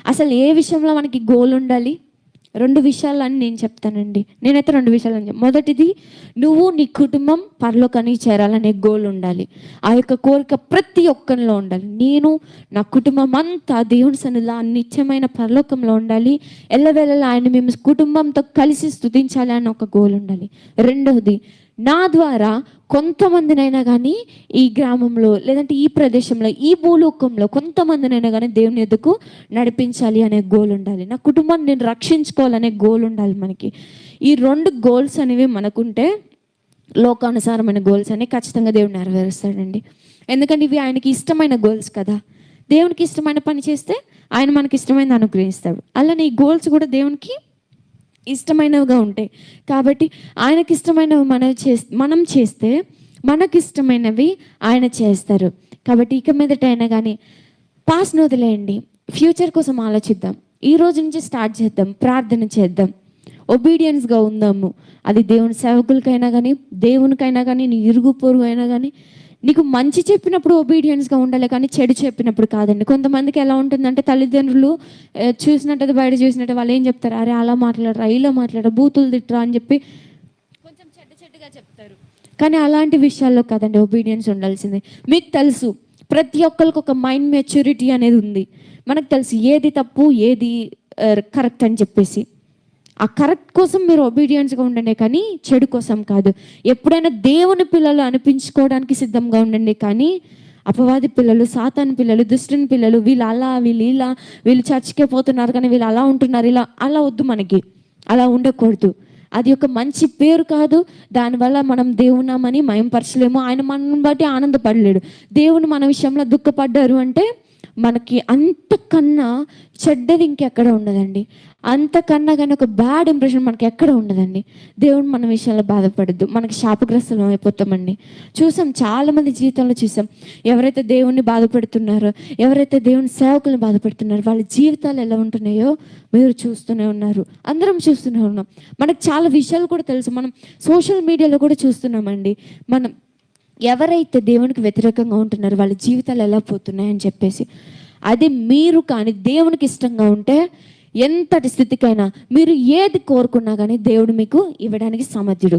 అసలు ఏ విషయంలో మనకి గోల్ ఉండాలి? 2 విషయాలని నేను చెప్తానండి. నేనైతే 2 విషయాలని మొదటిది, నువ్వు నీ కుటుంబం పరలోకానికి చేరాలనే గోల్ ఉండాలి. ఆ యొక్క కోరిక ప్రతి ఒక్కరిలో ఉండాలి. నేను నా కుటుంబం అంతా దేవుని సన్నిధిలో నిత్యమైన పరలోకంలో ఉండాలి. ఎల్లవేళలా ఆయన మేము కుటుంబంతో కలిసి స్తుతించాలి అని ఒక గోల్ ఉండాలి. రెండవది, నా ద్వారా కొంతమందినైనా కానీ ఈ గ్రామంలో లేదంటే ఈ ప్రదేశంలో ఈ భూలోకంలో కొంతమందినైనా కానీ దేవుని ఎదుకు నడిపించాలి అనే గోల్ ఉండాలి. నా కుటుంబాన్ని నేను రక్షించుకోవాలనే గోల్ ఉండాలి మనకి. ఈ 2 గోల్స్ అనేవి మనకుంటే లోకానుసారమైన గోల్స్ అనేవి ఖచ్చితంగా దేవుడు నెరవేరుస్తాడండి. ఎందుకంటే ఇవి ఆయనకి ఇష్టమైన గోల్స్ కదా. దేవునికి ఇష్టమైన పని చేస్తే ఆయన మనకి ఇష్టమైనది అనుగ్రహిస్తాడు. అలానే ఈ గోల్స్ కూడా దేవునికి ఇష్టమైనవిగా ఉంటాయి. కాబట్టి ఆయనకి ఇష్టమైనవి మనం చేస్తే మనకిష్టమైనవి ఆయన చేస్తారు. కాబట్టి ఇక మీదట అయినా కానీ పాస్ట్ని వదిలేయండి, ఫ్యూచర్ కోసం ఆలోచిద్దాం. ఈ రోజు నుంచి స్టార్ట్ చేద్దాం, ప్రార్థన చేద్దాం, ఒబీడియన్స్గా ఉందాము. అది దేవుని సేవకులకైనా కానీ, దేవునికైనా కానీ, నీ ఇరుగు పొరుగు అయినా కానీ. నీకు మంచి చెప్పినప్పుడు ఒబీడియన్స్గా ఉండాలి, కానీ చెడు చెప్పినప్పుడు కాదండి. కొంతమందికి ఎలా ఉంటుందంటే తల్లిదండ్రులు చూసినట్టు బయట చూసినట్టు వాళ్ళు ఏం చెప్తారు, అరే అలా మాట్లాడరా, ఇలా మాట్లాడరా, బూతులు తిట్టరా అని చెప్పి కొంచెం చెడ్డగా చెప్తారు. కానీ అలాంటి విషయాల్లో కాదండి ఒబీడియన్స్ ఉండాల్సింది. మీకు తెలుసు ప్రతి ఒక్కరికి ఒక మైండ్ మెచ్యూరిటీ అనేది ఉంది. మనకు తెలుసు ఏది తప్పు ఏది కరెక్ట్ అని చెప్పేసి. ఆ కరెక్ట్ కోసం మీరు ఒబీడియన్స్గా ఉండండి, కానీ చెడు కోసం కాదు. ఎప్పుడైనా దేవుని పిల్లలు అనిపించుకోవడానికి సిద్ధంగా ఉండండి, కానీ అపవాది పిల్లలు, సాతాను పిల్లలు, దుష్టుని పిల్లలు, వీళ్ళు అలా వీళ్ళు ఇలా, వీళ్ళు చర్చికే పోతున్నారు కానీ వీళ్ళు అలా ఉంటున్నారు, ఇలా అలా వద్దు. మనకి అలా ఉండకూడదు. అది ఒక మంచి పేరు కాదు. దానివల్ల మనం దేవునామని మయంపరచలేము. ఆయన మనల్ని బట్టి ఆనందపడలేడు. దేవుని మన విషయంలో దుఃఖపడ్డారు అంటే మనకి అంతకన్నా చెడ్డది ఇంకెక్కడ ఉండదండి. అంతకన్నా కానీ ఒక బ్యాడ్ ఇంప్రెషన్ మనకి ఎక్కడ ఉండదండి. దేవుడు మన విషయంలో బాధపడద్దు, మనకి శాపగ్రస్తులం అయిపోతామండి. చూసాం, చాలామంది జీవితంలో చూసాం, ఎవరైతే దేవుణ్ణి బాధపెడుతున్నారో, ఎవరైతే దేవుని సేవకులను బాధపెడుతున్నారో వాళ్ళ జీవితాలు ఎలా ఉంటున్నాయో మీరు చూస్తూనే ఉన్నారు, అందరం చూస్తూనే ఉన్నాం. మనకు చాలా విషయాలు కూడా తెలుసు, మనం సోషల్ మీడియాలో కూడా చూస్తున్నామండి. మనం ఎవరైతే దేవునికి వ్యతిరేకంగా ఉంటున్నారో వాళ్ళ జీవితాలు ఎలా పోతున్నాయని చెప్పేసి. అది మీరు కానీ దేవునికి ఇష్టంగా ఉంటే ఎంతటి స్థితికైనా మీరు ఏది కోరుకున్నా కానీ దేవుడు మీకు ఇవ్వడానికి సమర్థుడు.